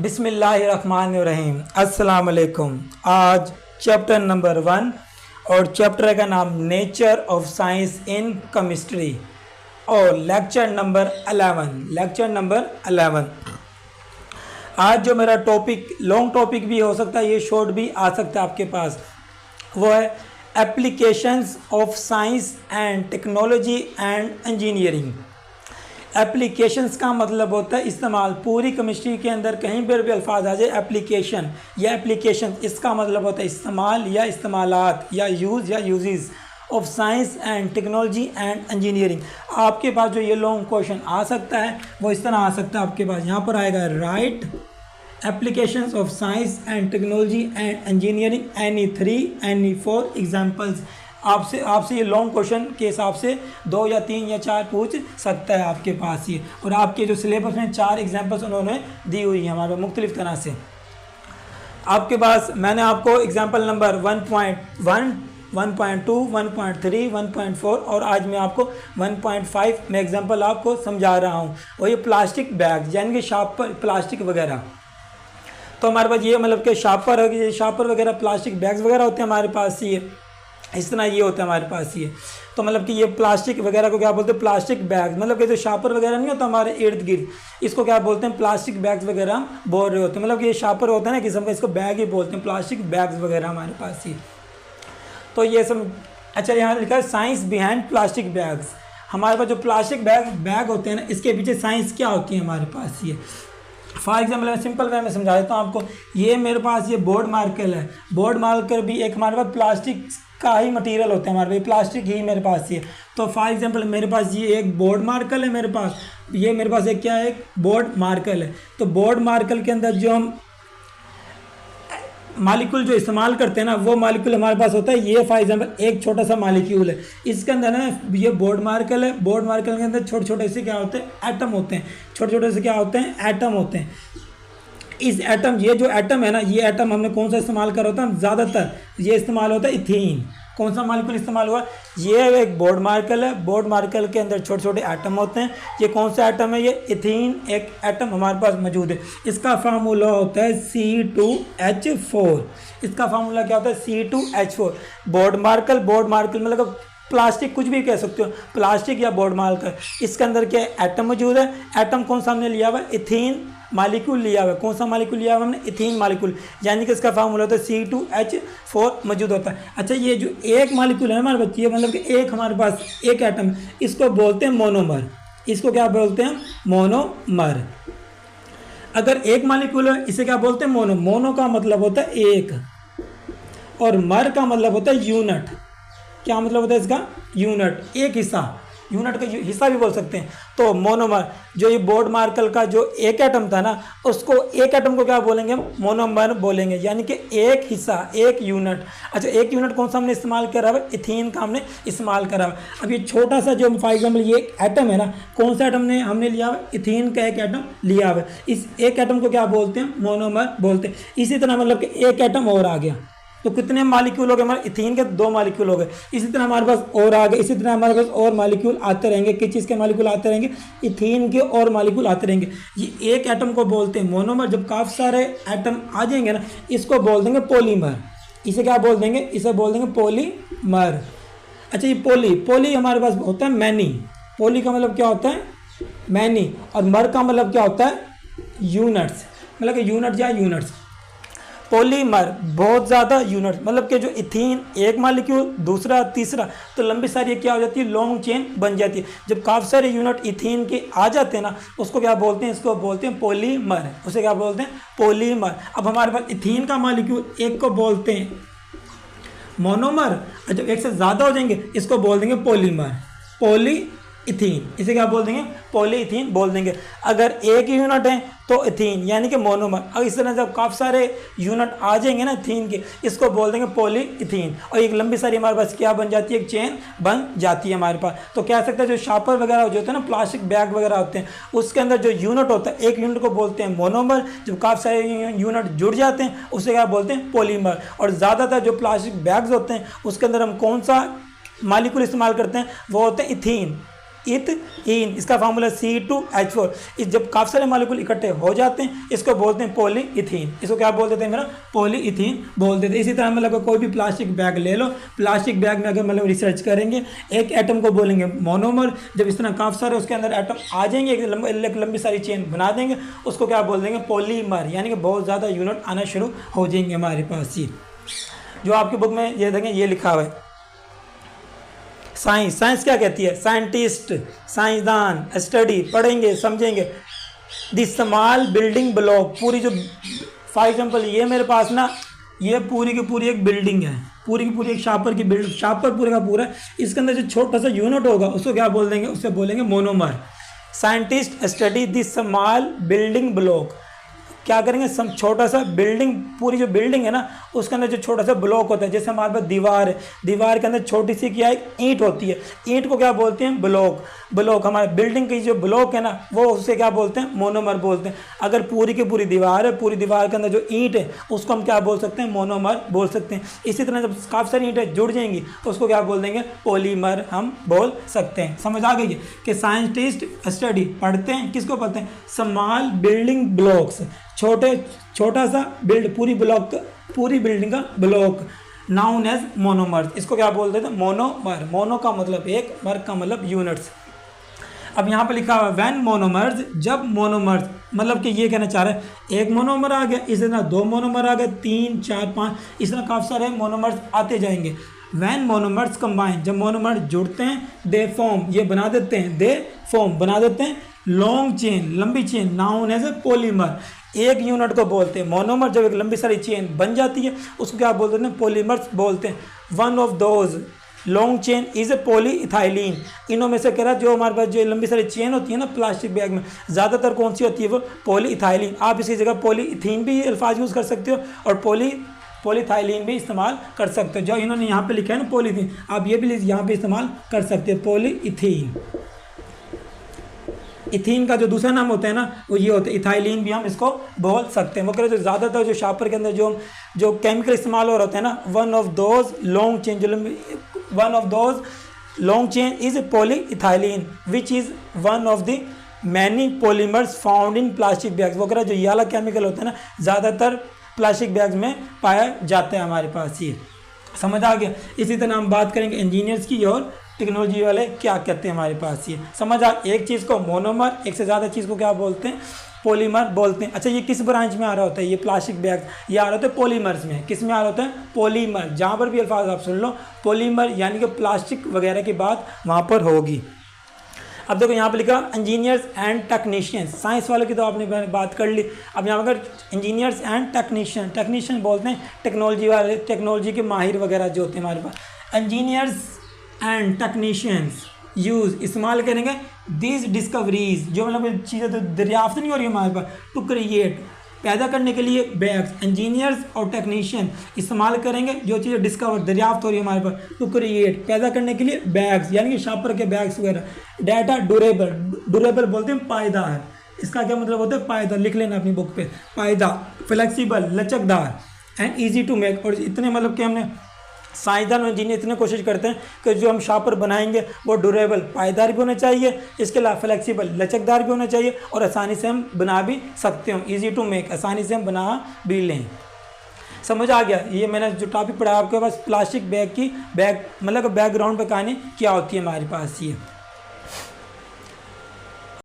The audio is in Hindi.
बिस्मिल्लाहिर्रहमानिर्रहीम। अस्सलाम वालेकुम। आज चैप्टर नंबर 1 और चैप्टर का नाम nature of science in chemistry और लेक्चर नंबर 11। आज जो मेरा टॉपिक लॉन्ग टॉपिक भी हो सकता है, ये शॉर्ट भी आ सकता है आपके पास, वो है applications of science and technology and engineering. Applications का मतलब होता है इस्तेमाल। पूरी केमिस्ट्री के अंदर कहीं पर भी अल्फाज आ जाए एप्लीकेशन या एप्लीकेशन, इसका मतलब होता है इस्तेमाल या इस्तेमालात या यूज़ या uses of science and technology and engineering. आपके पास जो ये लॉन्ग क्वेश्चन आ सकता है वो इस तरह आ सकता है आपके पास। यहाँ पर आएगा right applications of science and technology and engineering any 3 any 4 examples. आपसे ये लॉन्ग क्वेश्चन के हिसाब से 2 या 3 या 4 पूछ सकता है आपके पास ये। और आपके जो सिलेबस में 4 एग्जाम्पल्स उन्होंने दी हुई है हमारे मुख्तलिफ तरह से आपके पास। मैंने आपको एग्जाम्पल नंबर 1.1, 1.2, 1.3, 1.4 और आज मैं आपको 1.5 में एग्जाम्पल आपको समझा रहा हूँ। और ये प्लास्टिक बैग यानी कि शार्पर प्लास्टिक वगैरह, तो हमारे पास ये मतलब कि शार्पर वगैरह प्लास्टिक बैग्स वगैरह होते हैं हमारे पास। ये इस तरह ये होता है हमारे पास ये। तो मतलब कि ये प्लास्टिक वगैरह को क्या बोलते हैं, प्लास्टिक बैग। मतलब कि जो शार्पर वगैरह नहीं होता हमारे इर्द गिर्द, इसको क्या बोलते हैं, प्लास्टिक बैग्स वगैरह हम बोल रहे होते हैं। मतलब कि ये शार्पर होता है ना किस्म का, इसको बैग ही बोलते हैं, प्लास्टिक बैग्स वगैरह हमारे पास ये। तो ये सब अच्छा, यहाँ लिखा है साइंस बिहाइंड प्लास्टिक बैग्स। हमारे पास जो प्लास्टिक बैग होते हैं ना, इसके पीछे साइंस क्या होती है हमारे पास ये। फॉर एग्जाम्पल मैं सिंपल वे में समझा देता हूँ आपको। ये मेरे पास ये बोर्ड मार्कर है। बोर्ड मार्कर भी एक हमारे पास प्लास्टिक का ही मटेरियल होता है, हमारे पास प्लास्टिक ही मेरे पास ये। तो फॉर एग्जांपल मेरे पास ये एक बोर्ड मार्कर है मेरे पास, ये मेरे पास एक क्या है, एक बोर्ड मार्कर है। तो बोर्ड मार्कर के अंदर जो हम मालिक्यूल जो इस्तेमाल करते हैं ना, वो मालिक्यूल हमारे पास होता है ये। फॉर एग्जांपल एक छोटा सा मालिक्यूल है, इसके अंदर ना ये बोर्ड मार्कर है। बोर्ड मार्कर के अंदर छोटे छोटे से क्या होते हैं, एटम होते हैं। छोटे छोटे से क्या होते हैं, एटम होते हैं। इस एटम, ये जो एटम है ना, ये एटम हमने कौन सा इस्तेमाल कर होता है, ज़्यादातर ये इस्तेमाल होता है इथीन। कौन सा मालिक्यूल इस्तेमाल हुआ, ये एक बोर्ड मार्कर है। बोर्ड मार्कर के अंदर छोटे छोटे एटम होते हैं। ये कौन सा एटम है, ये इथीन एक एटम हमारे पास मौजूद है। इसका फार्मूला होता है C2H4। इसका फार्मूला क्या होता है, C2H4। बोर्ड मार्कर मतलब प्लास्टिक, कुछ भी कह सकते हो, प्लास्टिक या बोर्ड मार्कर। इसके अंदर क्या एटम मौजूद है। एटम कौन सा हमने लिया हुआ है, इथीन मालिक्यूल लिया हुआ है। कौन सा मालिक्यूल लिया हुआ हमने, इथीन मालिक्यूल, यानी कि इसका फार्मूला होता है C2H4 मौजूद होता है। अच्छा, ये जो एक मालिक्यूल है हमारे पास, ये मतलब कि एक हमारे पास एक एटम, इसको बोलते हैं मोनोमर। इसको क्या बोलते हैं, मोनोमर। अगर एक मालिक्यूल है इसे क्या बोलते हैं, मोनो। मोनो का मतलब होता है एक, और मर का मतलब होता है यूनिट। क्या मतलब होता है इसका, यूनिट, एक हिस्सा, यूनिट का हिस्सा भी बोल सकते हैं। तो मोनोमर, जो ये बोर्ड मार्कर का जो एक एटम था ना, उसको एक एटम को क्या बोलेंगे, मोनोमर बोलेंगे, यानी कि एक हिस्सा, एक यूनिट। अच्छा, एक यूनिट कौन सा हमने इस्तेमाल करा हुआ, इथीन का हमने इस्तेमाल करा हुआ। अब ये छोटा सा जो फॉर एग्जाम्पल ये एटम है ना, कौन सा एटम ने हमने लिया हुआ, इथीन का एक एटम लिया हुआ। इस एक एटम को क्या बोलते हैं, मोनोमर बोलते हैं। इसी तरह मतलब कि एक एटम और आ गया, तो कितने मालिक्यूल हो गए हमारे, इथीन के 2 मालिक्यूल हो गए। इसी तरह हमारे पास और आ गए, इसी तरह हमारे पास और मालिक्यूल आते रहेंगे। किस चीज़ के मालिक्यूल आते रहेंगे, इथीन के और मालिक्यूल आते रहेंगे। ये एक एटम को बोलते हैं मोनोमर। जब काफ़ी सारे एटम आ जाएंगे ना, इसको बोल देंगे पॉलीमर। इसे क्या बोल देंगे, इसे बोल देंगे पॉलीमर। अच्छा, ये पोली हमारे पास होता है मैनी। पोली का मतलब क्या होता है, मैनी। और मर का मतलब क्या होता है, यूनिट्स, मतलब कि यूनिट या यूनिट्स। पॉलीमर बहुत ज़्यादा यूनिट, मतलब कि जो इथीन एक मालिक्यूल, दूसरा, तीसरा, तो लंबी सारी क्या हो जाती है, लॉन्ग चेन बन जाती है। जब काफ़ी सारे यूनिट इथीन के आ जाते हैं ना, उसको क्या बोलते हैं, इसको बोलते हैं पॉलीमर। उसे क्या बोलते हैं, पॉलीमर। अब हमारे पास इथीन का मालिक्यूल एक को बोलते हैं मोनोमर, जब एक से ज़्यादा हो जाएंगे इसको बोल देंगे पॉलीमर, इथीन। इसे क्या बोल देंगे, पॉलीइथीन बोल देंगे। अगर एक ही यूनिट है तो इथीन यानी कि मोनोमर। और इस तरह जब काफ़ी सारे यूनिट आ जाएंगे ना इथीन के, इसको बोल देंगे पॉलीइथीन। और एक लंबी सारी हमारे पास क्या बन जाती है, एक चेन बन जाती है हमारे पास। तो कह सकते हैं जो शार्पर वगैरह जो होते हैं ना, प्लास्टिक बैग वगैरह होते हैं, उसके अंदर जो यूनिट होता है, एक यूनिट को बोलते हैं मोनोमर। जब काफ़ी सारे यूनिट जुड़ जाते हैं उसे क्या बोलते हैं, पॉलीमर। और ज़्यादातर जो प्लास्टिक बैग्स होते हैं उसके अंदर हम कौन सा मालिक्यूल इस्तेमाल करते हैं, वो होते हैं इथीन। इथीन, इसका फार्मूला C2H4। इस जब काफ़ी सारे मॉलिक्यूल इकट्ठे हो जाते हैं इसको बोलते हैं पॉलीइथीन। इसको क्या बोल देते हैं मेरा, पॉलीइथीन बोल देते हैं। इसी तरह मतलब कोई भी प्लास्टिक बैग ले लो, प्लास्टिक बैग में अगर मतलब रिसर्च करेंगे एक एटम को बोलेंगे मोनोमर। जब इस तरह काफ़ी सारे उसके अंदर एटम आ जाएंगे, एक लंबी सारी चेन बना देंगे, उसको क्या बोल देंगे, पॉलीमर, यानी कि बहुत ज़्यादा यूनिट आना शुरू हो जाएंगे हमारे पास। ये जो आपकी बुक में ये देखें ये लिखा हुआ है साइंस। साइंस क्या कहती है, साइंटिस्ट, साइंसदान, स्टडी, पढ़ेंगे समझेंगे द स्मॉल बिल्डिंग ब्लॉक। पूरी जो फॉर एग्जांपल ये मेरे पास ना ये पूरी की पूरी एक बिल्डिंग है, पूरी की पूरी एक शापर की बिल्डिंग, शापर पूरे का पूरा, इसके अंदर जो छोटा सा यूनिट होगा उसको क्या बोल देंगे, उससे बोलेंगे monomer. Scientist study the small building block, क्या करेंगे, सब छोटा सा बिल्डिंग, पूरी जो बिल्डिंग है ना उसके अंदर जो छोटा सा ब्लॉक होता है, जैसे हमारे पास दीवार है, दीवार के अंदर छोटी सी क्या एक ईंट होती है, ईंट को क्या बोलते हैं, ब्लॉक। ब्लॉक हमारे बिल्डिंग की जो ब्लॉक है ना वो उसे क्या बोलते हैं, मोनोमर बोलते हैं। अगर पूरी की पूरी दीवार है, पूरी दीवार के अंदर जो ईंट है उसको हम क्या बोल सकते हैं, मोनोमर बोल सकते हैं। इसी तरह जब काफ़ी सारी ईंटें जुड़ जाएंगी तो उसको क्या बोल देंगे, पॉलीमर हम बोल सकते हैं। समझ आ गई है कि साइंटिस्ट स्टडी पढ़ते हैं, किसको पढ़ते हैं, स्मॉल बिल्डिंग ब्लॉक्स, छोटा सा बिल्ड, पूरी बिल्डिंग का ब्लॉक, नाउन एज मोनोमर्स। इसको क्या बोलते थे, मोनोमर। मोनो का मतलब एक, मर का मतलब यूनिट्स। अब यहाँ पे लिखा हुआ व्हेन मोनोमर्स, जब मोनोमर्स, मतलब कि ये कहना चाह रहे हैं एक मोनोमर आ गया, इस तरह दो मोनोमर आ गए, 3 4 5, इस तरह काफ़ी सारे मोनोमर्स आते जाएंगे। व्हेन मोनोमर्स कंबाइन, जब मोनोमर जुड़ते हैं, दे फॉर्म, ये बना देते हैं, दे फॉर्म बना देते हैं लॉन्ग चेन, लंबी chain, known as a polymer. एक यूनिट को बोलते हैं मोनोमर। जब एक लंबी सारी चेन बन जाती है उसको क्या बोलते हैं, पॉलीमर्स बोलते हैं। One of those long chain is a polyethylene. इनों में से कह रहा है जो हमारे पास जो लंबी सारी चेन होती है ना प्लास्टिक बैग में, ज़्यादातर कौन सी होती है, वो पॉलीइथाइलिन। आप इसकी जगह पॉलीइथीन भी अल्फाज यूज़ कर सकते हो और पॉलीथाइलिन भी इस्तेमाल कर सकते हो। जो इन्होंने यहाँ पे लिखा है ना पॉलीथीन, आप ये भी यहाँ पे इस्तेमाल कर सकते हो, पॉलीइथीन। इथीन का जो दूसरा नाम होता है ना वो ये होता है इथाइलिन, भी हम इसको बोल सकते हैं। वो कह रहे हैं ज़्यादातर जो शापर के अंदर जो केमिकल इस्तेमाल हो रहे होते हैं ना, one of those long chain is polyethylene which is one of the many polymers found in plastic bags. वो कह रहा है जो ये वाला केमिकल होता है ना ज़्यादातर प्लास्टिक बैग्स में पाया जाता है हमारे पास। ये समझ आ गया। इसी तरह हम बात करेंगे इंजीनियर्स की और टेक्नोलॉजी वाले क्या कहते हैं हमारे पास। ये समझ आ, एक चीज़ को मोनोमर, एक से ज़्यादा चीज़ को क्या बोलते हैं, पॉलीमर बोलते हैं। अच्छा ये किस ब्रांच में आ रहा होता है, ये प्लास्टिक बैग ये आ रहा होता है पॉलीमर्स में। किस में आ रहा होता है, पॉलीमर। जहाँ पर भी अल्फाज आप सुन लो पॉलीमर यानी कि प्लास्टिक वगैरह की बात वहाँ पर होगी। अब देखो यहाँ पे लिखा इंजीनियर्स एंड टेक्नीशियंस, साइंस वालों की तो आपने बात कर ली। अब यहाँ पर इंजीनियर्स एंड टेक्नीशियन बोलते हैं टेक्नोलॉजी वाले, टेक्नोलॉजी के माहिर वगैरह जो होते हैं हमारे पास। इंजीनियर्स एंड टेक्नीशियंस यूज़ इस्तेमाल करेंगे दिस डिस्कवरीज, जो मतलब चीज़ें तो दरियाफ्त नहीं हो रही हमारे पास, टू क्रिएट, पैदा करने के लिए बैग्स। इंजीनियर्स और टेक्नीशियन इस्तेमाल करेंगे जो चीज़ें डिस्कवर दरियाफ्त हो रही है हमारे पास, टू क्रिएट, पैदा करने के लिए बैग्स, यानी कि शापर के बैग्स वगैरह। डाटा ड्यूरेबल बोलते हैं पायदार। इसका क्या मतलब होता है, पायदार। लिख लेना अपनी बुक पे, पायदार, फ्लेक्सिबल लचकदार, एंड ईजी टू मेक। और इतने मतलब कि हमने साइंसदान और इंजीनियर इतने कोशिश करते हैं कि जो हम शापर बनाएंगे वो ड्यूरेबल पायदार भी होना चाहिए, इसके अलावा फ्लेक्सिबल लचकदार भी होना चाहिए, और आसानी से हम बना भी सकते हो, इजी टू मेक, आसानी से हम बना भी लें। समझ आ गया। ये मैंने जो टॉपिक पढ़ा आपके पास प्लास्टिक बैग की मतलब बैकग्राउंड पे कहानी क्या होती है हमारे पास। ये